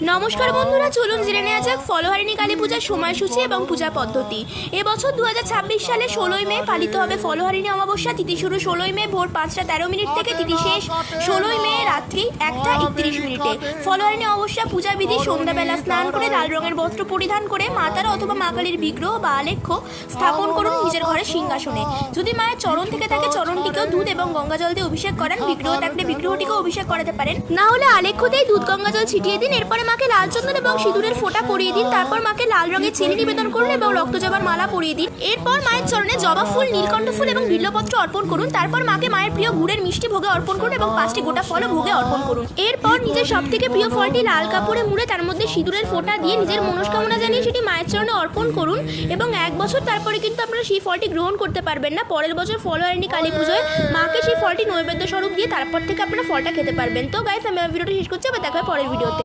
নমস্কার বন্ধুরা, চলুন জেনে নেওয়া যাক ফলহারিণী কালী পূজার সময়সূচি এবং পূজা পদ্ধতি। এবছর 2026 সালে 16ই মে পালিত হবে ফলহারিণী অমাবস্যা। তিথি শুরু 16ই মে ভোর 5টা 13 মিনিট থেকে, তিথি শেষ 16ই মে রাত্রি 1টা 31 মিনিটে। ফলহারিণী অমাবস্যা পূজা বিধি: সন্ধ্যাবেলা স্নান করে লাল রঙের বস্ত্র পরিধান করে মাতারা অথবা মা কালীর বিগ্রহ বা আলেখ্য স্থাপন করুন নিজের ঘরের সিংহাসনে। যদি মায়ের চরণ থেকে থাকে চরণটিকেও দুধ এবং গঙ্গা জল দিয়ে অভিষেক করান, বিগ্রহ থাকলে বিগ্রহটিকেও অভিষেক করাতে পারেন, না হলে আলেখ্যতেই দুধ গঙ্গা জল ছিটিয়ে দিন। এরপরে মাকে লাল চন্দন এবং সিঁদুরের ফোঁটা পরিয়ে দিন। তারপর মাকে লাল রঙের চেলি নিবেদন করুন এবং রক্তজবার মালা পরিয়ে দিন। এরপর মায়ের চরণে জবা ফুল, নীলকণ্ঠ ফুল এবং বিল্লপত্র অর্পণ করুন। তারপর মাকে মায়ের প্রিয় গুড়ের মিষ্টি ভোগে অর্পণ করুন এবং 5টি গোটা ফল ভোগে অর্পণ করুন। এরপর নিজের সবথেকে প্রিয় ফলটি লাল কাপড়ে মুড়ে তার মধ্যে সিঁদুরের ফোঁটা দিয়ে নিজের মনস্কামনা জানিয়ে সেটি মায়ের চরণে অর্পণ করুন। এবং 1 বছর তারপরে কিন্তু আপনারা সেই ফলটি গ্রহণ করতে পারবেন না। পরের বছর ফলহারিণী কালী পুজোয় মাকে সেই ফলটি নৈবেদ্য স্বরূপ দিয়ে তারপর থেকে আপনারা ফলটা খেতে পারবেন। তো গাইস, আমি ভিডিওটা শেষ করছি, আবার দেখা হয় পরের ভিডিওতে।